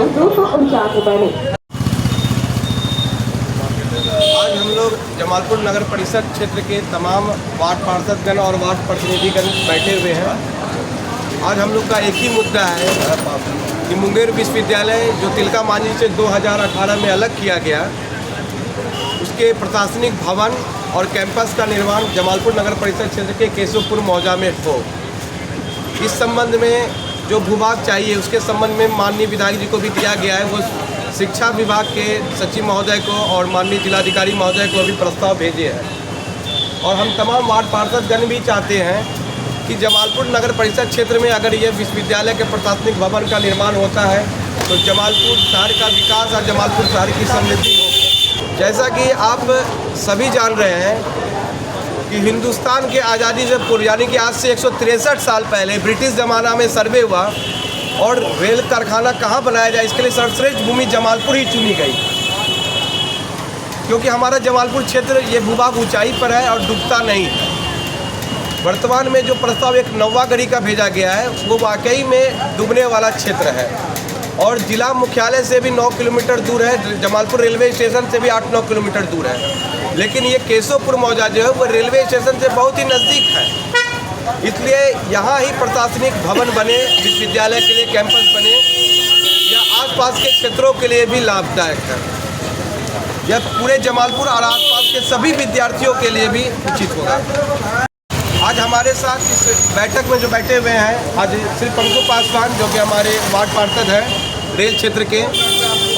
249 रुपए। आज हम लोग जमालपुर नगर परिषद क्षेत्र के तमाम वार्ड पार्षदगण और वार्ड प्रतिनिधिगण बैठे हुए हैं। आज हम लोग का एक ही मुद्दा है कि मुंगेर विश्वविद्यालय जो तिलका मांझी से 2018 में अलग किया गया, उसके प्रशासनिक भवन और कैंपस का निर्माण जमालपुर नगर परिषद क्षेत्र के केशवपुर मौजा में हो। इस संबंध में जो भूभाग चाहिए उसके संबंध में माननीय विधायक जी को भी दिया गया है। वो शिक्षा विभाग के सचिव महोदय को और माननीय जिलाधिकारी महोदय को भी प्रस्ताव भेजे हैं। और हम तमाम वार्ड पार्षदगण भी चाहते हैं कि जमालपुर नगर परिषद क्षेत्र में अगर ये विश्वविद्यालय के प्रशासनिक भवन का निर्माण होता है तो जमालपुर शहर का विकास और जमालपुर शहर की समृद्धि होगी। जैसा कि आप सभी जान रहे हैं कि हिंदुस्तान के आज़ादी से पूर्व यानी कि आज से 163 साल पहले ब्रिटिश ज़माना में सर्वे हुआ और रेल कारखाना कहाँ बनाया जाए इसके लिए सर्वश्रेष्ठ भूमि जमालपुर ही चुनी गई, क्योंकि हमारा जमालपुर क्षेत्र ये भूभाग ऊंचाई पर है और डूबता नहीं है। वर्तमान में जो प्रस्ताव एक नौवागढ़ी का भेजा गया है वो वाकई में डूबने वाला क्षेत्र है और जिला मुख्यालय से भी 9 किलोमीटर दूर है, जमालपुर रेलवे स्टेशन से भी 8-9 किलोमीटर दूर है। लेकिन ये केशवपुर मौजा जो है वो रेलवे स्टेशन से बहुत ही नज़दीक है, इसलिए यहाँ ही प्रशासनिक भवन बने, विश्वविद्यालय के लिए कैंपस बने, या आसपास के क्षेत्रों के लिए भी लाभदायक है। यह पूरे जमालपुर और आसपास के सभी विद्यार्थियों के लिए भी उचित होगा। आज हमारे साथ इस बैठक में जो बैठे हुए हैं, आज श्री पंकु पासवान जो कि हमारे वार्ड पार्षद हैं रेल क्षेत्र के,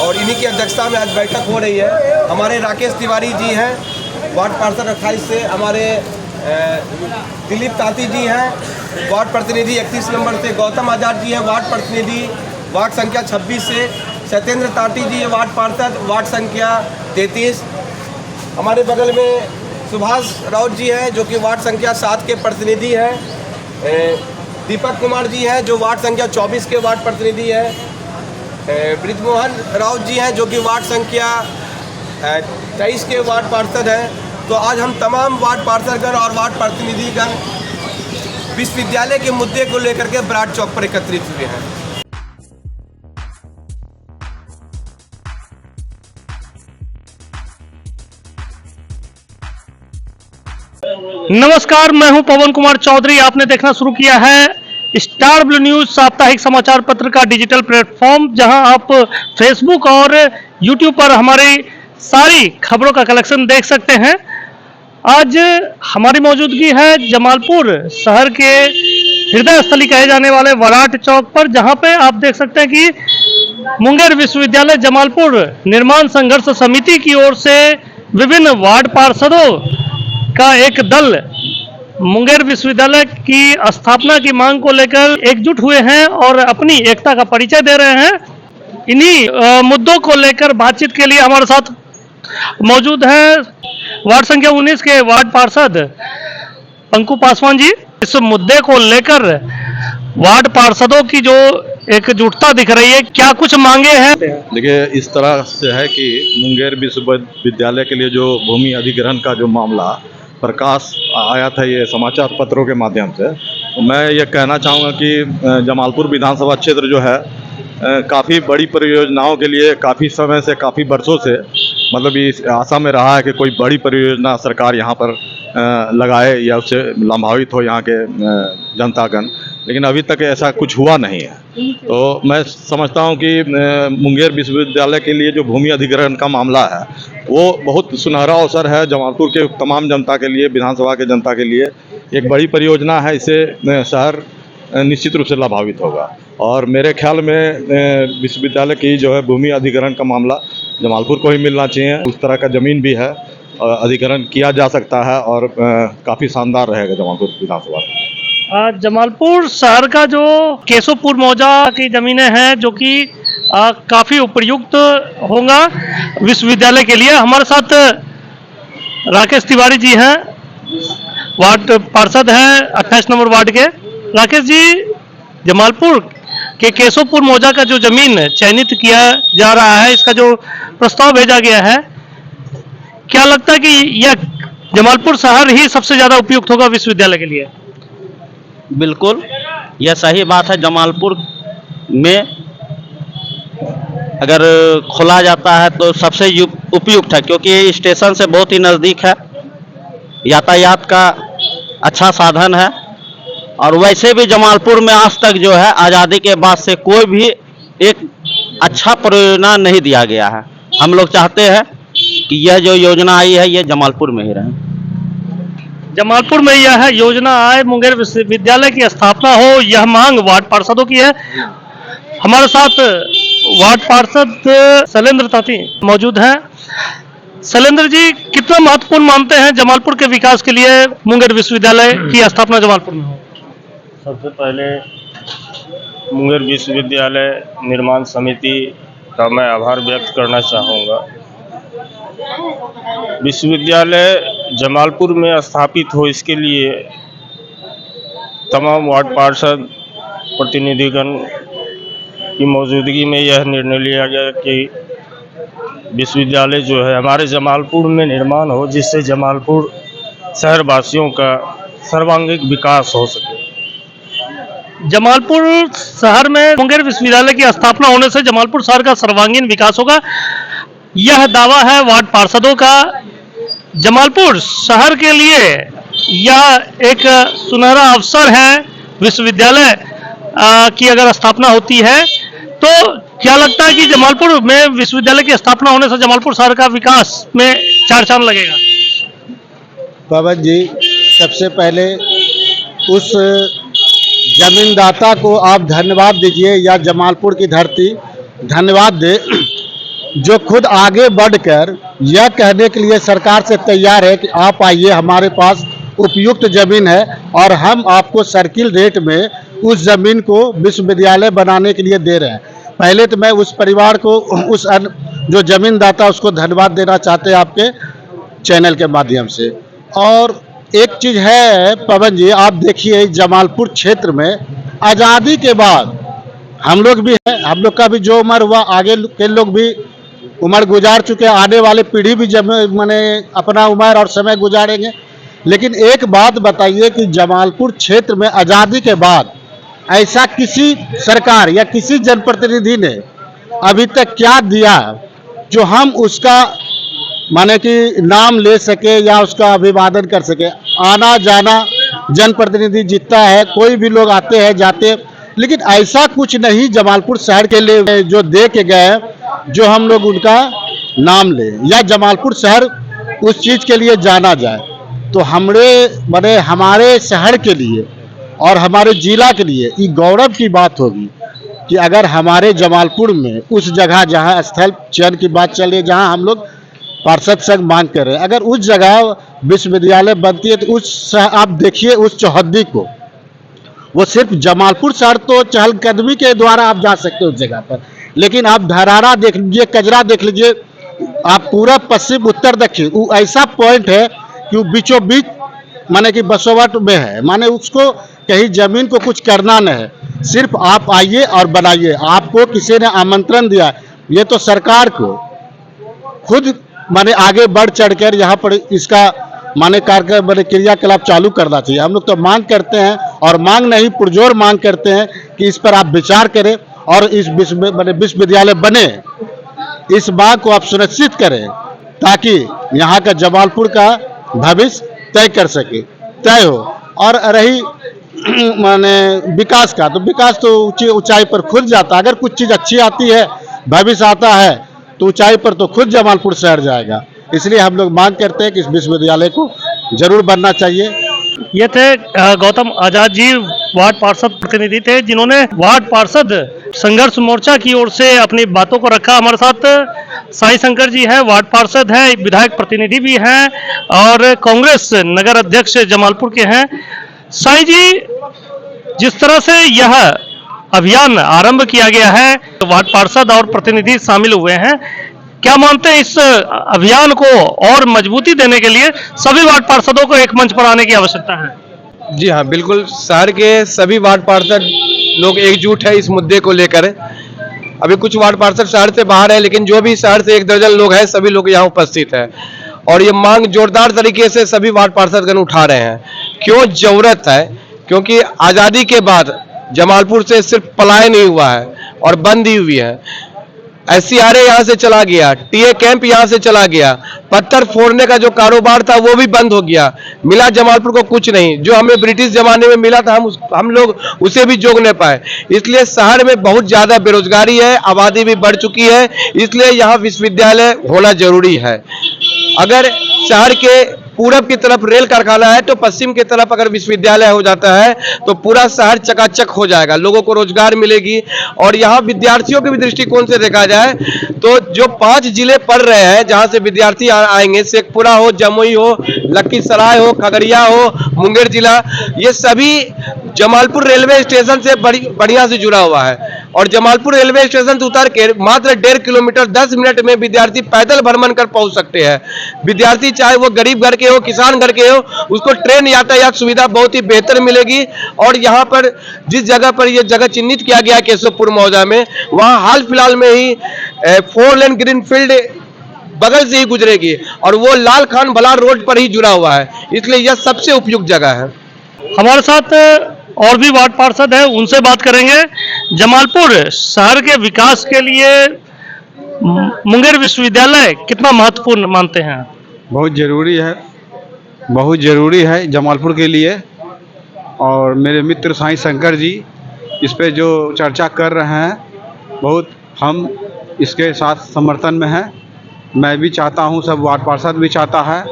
और इन्हीं की अध्यक्षता में आज बैठक हो रही है। हमारे राकेश तिवारी जी हैं वार्ड पार्षद 28 से, हमारे दिलीप ताती जी हैं वार्ड प्रतिनिधि 31 नंबर से, गौतम आजाद जी हैं वार्ड प्रतिनिधि वार्ड संख्या 26 से, सत्येंद्र ताती जी है वार्ड पार्षद वार्ड संख्या 33। हमारे बगल में सुभाष राउत जी हैं जो कि वार्ड संख्या 7 के प्रतिनिधि हैं। दीपक कुमार जी हैं जो वार्ड संख्या 24 के वार्ड प्रतिनिधि हैं। ब्रिजमोहन राउत जी हैं जो कि वार्ड संख्या 23 के वार्ड पार्षद हैं। तो आज हम तमाम वार्ड पार्षदगण और वार्ड प्रतिनिधिगण विश्वविद्यालय के मुद्दे को लेकर के ब्राड चौक पर एकत्रित हुए हैं। नमस्कार, मैं हूं पवन कुमार चौधरी। आपने देखना शुरू किया है स्टार ब्लू न्यूज साप्ताहिक समाचार पत्र का डिजिटल प्लेटफॉर्म, जहां आप फेसबुक और यूट्यूब पर हमारी सारी खबरों का कलेक्शन देख सकते हैं। आज हमारी मौजूदगी है जमालपुर शहर के हृदय स्थली कहे जाने वाले वराट चौक पर, जहां पे आप देख सकते हैं कि मुंगेर विश्वविद्यालय जमालपुर निर्माण संघर्ष समिति की ओर से विभिन्न वार्ड पार्षदों का एक दल मुंगेर विश्वविद्यालय की स्थापना की मांग को लेकर एकजुट हुए हैं और अपनी एकता का परिचय दे रहे हैं। इन्हीं मुद्दों को लेकर बातचीत के लिए हमारे साथ मौजूद हैं वार्ड संख्या 19 के वार्ड पार्षद पंकु पासवान जी। इस मुद्दे को लेकर वार्ड पार्षदों की जो एकजुटता दिख रही है, क्या कुछ मांगे हैं? देखिए, इस तरह से है कि मुंगेर विश्वविद्यालय के लिए जो भूमि अधिग्रहण का जो मामला प्रकाश आया था ये समाचार पत्रों के माध्यम से, तो मैं ये कहना चाहूँगा कि जमालपुर विधानसभा क्षेत्र जो है काफ़ी बड़ी परियोजनाओं के लिए काफ़ी समय से, काफ़ी वर्षों से मतलब इस आशा में रहा है कि कोई बड़ी परियोजना सरकार यहाँ पर लगाए या उससे लाभान्वित हो यहाँ के जनतागण, लेकिन अभी तक ऐसा कुछ हुआ नहीं है। तो मैं समझता हूँ कि मुंगेर विश्वविद्यालय के लिए जो भूमि अधिग्रहण का मामला है वो बहुत सुनहरा अवसर है जमालपुर के तमाम जनता के लिए, विधानसभा के जनता के लिए एक बड़ी परियोजना है। इससे शहर निश्चित रूप से लाभान्वित होगा और मेरे ख्याल में विश्वविद्यालय की जो है भूमि अधिग्रहण का मामला जमालपुर को ही मिलना चाहिए। उस तरह का ज़मीन भी है, अधिग्रहण किया जा सकता है और काफ़ी शानदार रहेगा जमालपुर विधानसभा। जमालपुर शहर का जो केशवपुर मौजा की ज़मीनें हैं जो कि काफ़ी उपयुक्त होगा विश्वविद्यालय के लिए। हमारे साथ राकेश तिवारी जी हैं, वार्ड पार्षद हैं 28 नंबर वार्ड के। राकेश जी, जमालपुर के केशवपुर मौजा का जो ज़मीन चयनित किया जा रहा है, इसका जो प्रस्ताव भेजा गया है, क्या लगता है कि यह जमालपुर शहर ही सबसे ज़्यादा उपयुक्त होगा विश्वविद्यालय के लिए? बिल्कुल, यह सही बात है। जमालपुर में अगर खोला जाता है तो सबसे उपयुक्त है, क्योंकि ये स्टेशन से बहुत ही नज़दीक है, यातायात का अच्छा साधन है। और वैसे भी जमालपुर में आज तक जो है आज़ादी के बाद से कोई भी एक अच्छा परियोजना नहीं दिया गया है। हम लोग चाहते हैं कि यह जो योजना आई है ये जमालपुर में ही रहे। जमालपुर में यह योजना आए, मुंगेर विश्वविद्यालय की स्थापना हो, यह मांग वार्ड पार्षदों की है। हमारे साथ वार्ड पार्षद शैलेंद्र ताती मौजूद हैं। शैलेंद्र जी, कितना महत्वपूर्ण मानते हैं जमालपुर के विकास के लिए मुंगेर विश्वविद्यालय की स्थापना जमालपुर में हो? सबसे पहले मुंगेर विश्वविद्यालय निर्माण समिति का मैं आभार व्यक्त करना चाहूँगा। विश्वविद्यालय जमालपुर में स्थापित हो, इसके लिए तमाम वार्ड पार्षद प्रतिनिधिगण की मौजूदगी में यह निर्णय लिया गया कि विश्वविद्यालय जो है हमारे जमालपुर में निर्माण हो, जिससे जमालपुर शहरवासियों का सर्वांगीण विकास हो सके। जमालपुर शहर में मुंगेर विश्वविद्यालय की स्थापना होने से जमालपुर शहर का सर्वांगीण विकास होगा, यह दावा है वार्ड पार्षदों का। जमालपुर शहर के लिए यह एक सुनहरा अवसर है। विश्वविद्यालय की अगर स्थापना होती है तो क्या लगता है कि जमालपुर में विश्वविद्यालय की स्थापना होने से जमालपुर शहर का विकास में चार चांद लगेगा? पवन जी, सबसे पहले उस जमीनदाता को आप धन्यवाद दीजिए, या जमालपुर की धरती धन्यवाद दे, जो खुद आगे बढ़कर यह कहने के लिए सरकार से तैयार है कि आप आइए, हमारे पास उपयुक्त ज़मीन है और हम आपको सर्किल रेट में उस ज़मीन को विश्वविद्यालय बनाने के लिए दे रहे हैं। पहले तो मैं उस परिवार को, उस जो ज़मीनदाता, उसको धन्यवाद देना चाहते हैं आपके चैनल के माध्यम से। और एक चीज़ है पवन जी, आप देखिए जमालपुर क्षेत्र में आज़ादी के बाद हम लोग भी हैं, हम लोग का भी जो उम्र हुआ, आगे के लोग भी उम्र गुजार चुके हैं, आने वाले पीढ़ी भी जब मैंने अपना उम्र और समय गुजारेंगे। लेकिन एक बात बताइए कि जमालपुर क्षेत्र में आज़ादी के बाद ऐसा किसी सरकार या किसी जनप्रतिनिधि ने अभी तक क्या दिया जो हम उसका माने कि नाम ले सके या उसका अभिवादन कर सके। आना जाना जनप्रतिनिधि जितना है, कोई भी लोग आते हैं जाते हैं, लेकिन ऐसा कुछ नहीं जमालपुर शहर के लिए जो दे के गए जो हम लोग उनका नाम ले या जमालपुर शहर उस चीज़ के लिए जाना जाए। तो हमारे शहर के लिए और हमारे जिला के लिए ये गौरव की बात होगी कि अगर हमारे जमालपुर में उस जगह जहां स्थल चयन की बात चल रही है, जहां हम लोग पार्षद संघ मांग कर रहे हैं, अगर उस जगह विश्वविद्यालय बनती है तो आप देखिए उस चौहद्दी को, वो सिर्फ जमालपुर शहर तो चहलकदमी के द्वारा आप जा सकते हो उस जगह पर, लेकिन आप धरारा देख लीजिए, कजरा देख लीजिए, आप पूरा पश्चिम उत्तर दक्षिण, वो ऐसा पॉइंट है कि वो बीचों बीच माने कि बसोवट में है, माने उसको कहीं जमीन को कुछ करना नहीं है, सिर्फ आप आइए और बनाइए। आपको किसी ने आमंत्रण दिया, ये तो सरकार को खुद माने आगे बढ़ चढ़कर यहाँ पर इसका माने कार्यक्रम माने क्रियाकलाप चालू करना चाहिए। हम लोग तो मांग करते हैं, और मांग नहीं पुरजोर मांग करते हैं कि इस पर आप विचार करें और इस विश्वविद्यालय बने, इस बात को आप सुनिश्चित करें ताकि यहाँ का जमालपुर का भविष्य तय कर सके, तय हो। और रही माने विकास का, तो विकास तो ऊंचाई पर खुद जाता है। अगर कुछ चीज़ अच्छी आती है, भविष्य आता है, तो ऊंचाई पर तो खुद जमालपुर शहर जाएगा। इसलिए हम लोग मांग करते हैं कि इस विश्वविद्यालय को जरूर बनना चाहिए। ये थे गौतम आजाद जी, वार्ड पार्षद प्रतिनिधि थे, जिन्होंने वार्ड पार्षद संघर्ष मोर्चा की ओर से अपनी बातों को रखा। हमारे साथ साई शंकर जी हैं, वार्ड पार्षद हैं, विधायक प्रतिनिधि भी हैं और कांग्रेस नगर अध्यक्ष जमालपुर के हैं। साई जी, जिस तरह से यह अभियान आरंभ किया गया है, वार्ड पार्षद और प्रतिनिधि शामिल हुए हैं, क्या मानते हैं इस अभियान को और मजबूती देने के लिए सभी वार्ड पार्षदों को एक मंच पर आने की आवश्यकता है? जी हाँ, बिल्कुल। शहर के सभी वार्ड पार्षद लोग एकजुट है इस मुद्दे को लेकर। अभी कुछ वार्ड पार्षद शहर से बाहर है, लेकिन जो भी शहर से 1 दर्जन लोग हैं, सभी लोग यहाँ उपस्थित हैं और ये मांग जोरदार तरीके से सभी वार्ड पार्षदगण उठा रहे हैं। क्यों जरूरत है? क्योंकि आज़ादी के बाद जमालपुर से सिर्फ पलायन नहीं हुआ है और बंद ही हुई है। SCRA यहाँ से चला गया, TA कैंप यहाँ से चला गया, पत्थर फोड़ने का जो कारोबार था वो भी बंद हो गया। मिला जमालपुर को कुछ नहीं, जो हमें ब्रिटिश जमाने में मिला था हम लोग उसे भी जोग नहीं पाए। इसलिए शहर में बहुत ज्यादा बेरोजगारी है, आबादी भी बढ़ चुकी है, इसलिए यहाँ विश्वविद्यालय होना जरूरी है। अगर शहर के पूरब की तरफ रेल कारखाना है तो पश्चिम की तरफ अगर विश्वविद्यालय हो जाता है तो पूरा शहर चकाचक हो जाएगा, लोगों को रोजगार मिलेगी। और यहाँ विद्यार्थियों के भी दृष्टिकोण से देखा जाए तो जो 5 जिले पढ़ रहे हैं जहाँ से विद्यार्थी आएंगे, शेखपुरा हो, जमुई हो, लखीसराय हो, खगड़िया हो, मुंगेर जिला, ये सभी जमालपुर रेलवे स्टेशन से बढ़िया से जुड़ा हुआ है। और जमालपुर रेलवे स्टेशन से उतर के मात्र 1.5 किलोमीटर 10 मिनट में विद्यार्थी पैदल भ्रमण कर पहुंच सकते हैं। विद्यार्थी चाहे वो गरीब घर के हो, किसान घर के हो, उसको ट्रेन यातायात सुविधा बहुत ही बेहतर मिलेगी। और यहाँ पर जिस जगह पर ये जगह चिन्हित किया गया है केशवपुर मौजा में, वहाँ हाल फिलहाल में ही 4 लेन ग्रीनफील्ड बगल से ही गुजरेगी और वो लाल खान भलार रोड पर ही जुड़ा हुआ है, इसलिए यह सबसे उपयुक्त जगह है। हमारे साथ और भी वार्ड पार्षद हैं, उनसे बात करेंगे। जमालपुर शहर के विकास के लिए मुंगेर विश्वविद्यालय कितना महत्वपूर्ण मानते हैं? बहुत ज़रूरी है जमालपुर के लिए। और मेरे मित्र साईं शंकर जी इस पे जो चर्चा कर रहे हैं, बहुत हम इसके साथ समर्थन में हैं। मैं भी चाहता हूं, सब वार्ड पार्षद भी चाहता है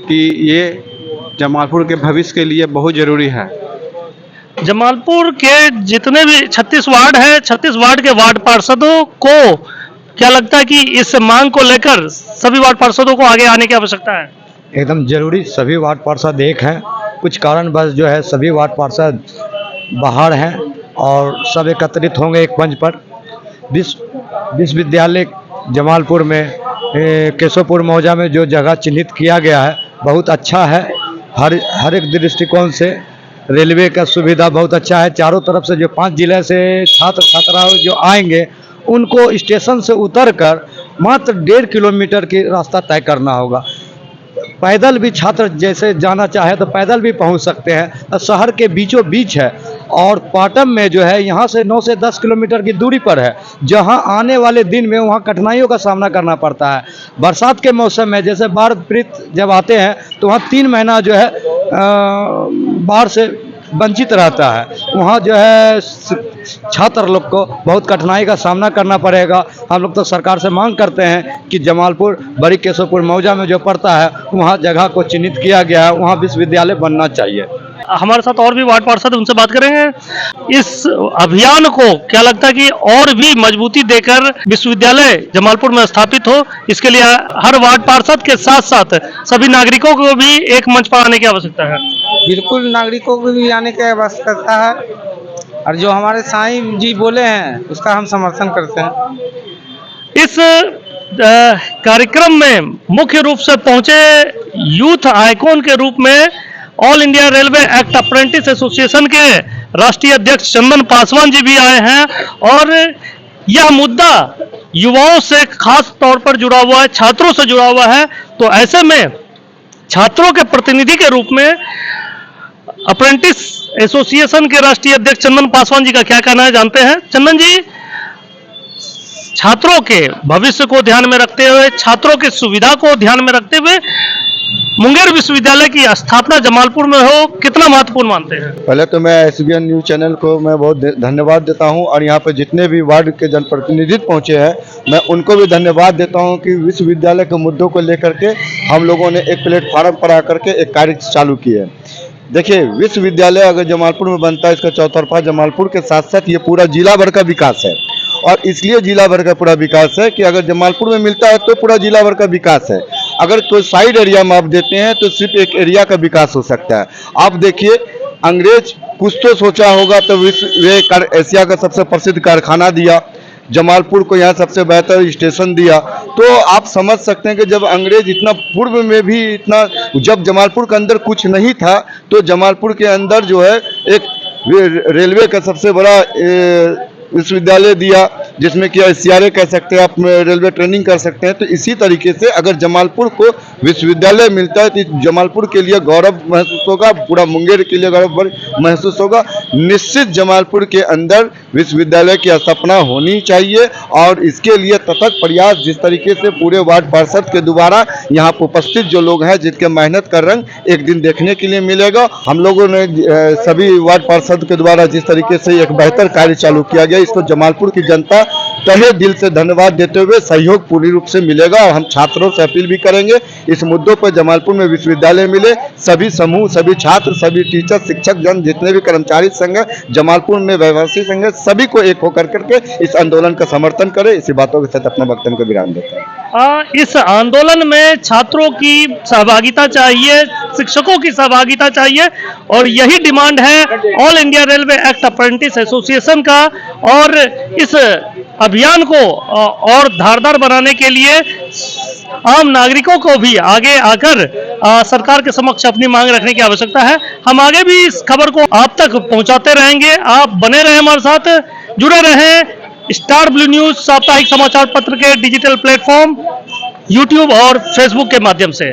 कि ये जमालपुर के भविष्य के लिए बहुत ज़रूरी है। जमालपुर के जितने भी 36 वार्ड हैं, 36 वार्ड के वार्ड पार्षदों को क्या लगता है कि इस मांग को लेकर सभी वार्ड पार्षदों को आगे आने की आवश्यकता है? एकदम जरूरी। सभी वार्ड पार्षद एक हैं, कुछ कारणवश जो है सभी वार्ड पार्षद बाहर हैं और सब एकत्रित होंगे एक मंच पर। विश्वविद्यालय जमालपुर में केशवपुर मौजा में जो जगह चिन्हित किया गया है बहुत अच्छा है। हर एक दृष्टिकोण से रेलवे का सुविधा बहुत अच्छा है। चारों तरफ से जो 5 जिले से छात्र छात्राएं जो आएंगे उनको स्टेशन से उतरकर मात्र 1.5 किलोमीटर की रास्ता तय करना होगा। पैदल भी छात्र जैसे जाना चाहे तो पैदल भी पहुंच सकते हैं। शहर के बीचों बीच है और पाटम में जो है यहाँ से 9 से 10 किलोमीटर की दूरी पर है, जहाँ आने वाले दिन में वहाँ कठिनाइयों का सामना करना पड़ता है। बरसात के मौसम में जैसे बाढ़ पीड़ित जब आते हैं तो वहाँ 3 महीना जो है बाढ़ से वंचित रहता है। वहाँ जो है छात्र लोग को बहुत कठिनाई का सामना करना पड़ेगा। हम लोग तो सरकार से मांग करते हैं कि जमालपुर बड़ी केशवपुर मौजा में जो पड़ता है वहाँ जगह को चिन्हित किया गया है, वहाँ विश्वविद्यालय बनना चाहिए। हमारे साथ और भी वार्ड पार्षद, उनसे बात करेंगे। इस अभियान को क्या लगता है कि और भी मजबूती देकर विश्वविद्यालय जमालपुर में स्थापित हो, इसके लिए हर वार्ड पार्षद के साथ साथ सभी नागरिकों को भी एक मंच पर आने की आवश्यकता है? बिल्कुल, नागरिकों को भी आने की आवश्यकता है और जो हमारे साईं जी बोले हैं उसका हम समर्थन करते हैं। इस कार्यक्रम में मुख्य रूप से पहुंचे यूथ आइकॉन के रूप में all India railway act apprentice association के राष्ट्रीय अध्यक्ष चंदन पासवान जी भी आए हैं और यह मुद्दा युवाओं से खास तौर पर जुड़ा हुआ है, छात्रों से जुड़ा हुआ है। तो ऐसे में छात्रों के प्रतिनिधि के रूप में अप्रेंटिस एसोसिएशन के राष्ट्रीय अध्यक्ष चंदन पासवान जी का क्या कहना है, जानते हैं। चंदन जी, छात्रों के भविष्य को ध्यान में रखते हुए, छात्रों की सुविधा को ध्यान में रखते हुए मुंगेर विश्वविद्यालय की स्थापना जमालपुर में हो, कितना महत्वपूर्ण मानते हैं? पहले तो मैं SBN न्यूज़ चैनल को मैं बहुत धन्यवाद देता हूं और यहां पर जितने भी वार्ड के जनप्रतिनिधि पहुंचे हैं मैं उनको भी धन्यवाद देता हूं कि विश्वविद्यालय के मुद्दों को लेकर के हम लोगों ने एक प्लेटफार्म पर आकर के एक कार्य चालू किया है। देखिए, विश्वविद्यालय अगर जमालपुर में बनता है, इसका चौतरफा जमालपुर के साथ साथ ये पूरा जिला भर का विकास है। और इसलिए जिला भर का पूरा विकास है कि अगर जमालपुर में मिलता है तो पूरा जिला भर का विकास है। अगर कोई साइड एरिया में आप देते हैं तो सिर्फ एक एरिया का विकास हो सकता है। आप देखिए, अंग्रेज कुछ तो सोचा होगा तो एशिया का सबसे प्रसिद्ध कारखाना दिया, जमालपुर को यहाँ सबसे बेहतर स्टेशन दिया। तो आप समझ सकते हैं कि जब अंग्रेज इतना पूर्व में भी इतना, जब जमालपुर के अंदर कुछ नहीं था तो जमालपुर के अंदर जो है एक रेलवे का सबसे बड़ा विश्वविद्यालय दिया, जिसमें कि SCRA कह सकते हैं, आप रेलवे ट्रेनिंग कर सकते हैं। तो इसी तरीके से अगर जमालपुर को विश्वविद्यालय मिलता है तो जमालपुर के लिए गौरव महसूस होगा, पूरा मुंगेर के लिए गौरव महसूस होगा। निश्चित जमालपुर के अंदर विश्वविद्यालय की स्थापना होनी चाहिए और इसके लिए तथक प्रयास जिस तरीके से पूरे वार्ड पार्षद के द्वारा यहाँ पर उपस्थित जो लोग हैं जिनके मेहनत का रंग एक दिन देखने के लिए मिलेगा। हम लोगों ने सभी वार्ड पार्षद के द्वारा जिस तरीके से एक बेहतर कार्य चालू किया गया, इसको जमालपुर की जनता तहे दिल से धन्यवाद देते हुए सहयोग पूरी रूप से मिलेगा। और हम छात्रों से अपील भी करेंगे इस मुद्दों पर जमालपुर में विश्वविद्यालय मिले, सभी समूह, सभी छात्र, सभी टीचर, शिक्षक जन, जितने भी कर्मचारी संघ है जमालपुर में, व्यवसायी संघ है, सभी को एक होकर करके इस आंदोलन का समर्थन करें। इसी बातों के साथ अपना वक्तव्य को विराम देता है। इस आंदोलन में छात्रों की सहभागिता चाहिए, शिक्षकों की सहभागिता चाहिए और यही डिमांड है all India railway act apprentice association का। और इस अभियान को और धारदार बनाने के लिए आम नागरिकों को भी आगे आकर सरकार के समक्ष अपनी मांग रखने की आवश्यकता है। हम आगे भी इस खबर को आप तक पहुंचाते रहेंगे। आप बने रहें हमारे साथ, जुड़े रहें स्टार ब्लू न्यूज साप्ताहिक समाचार पत्र के डिजिटल प्लेटफॉर्म यूट्यूब और फेसबुक के माध्यम से।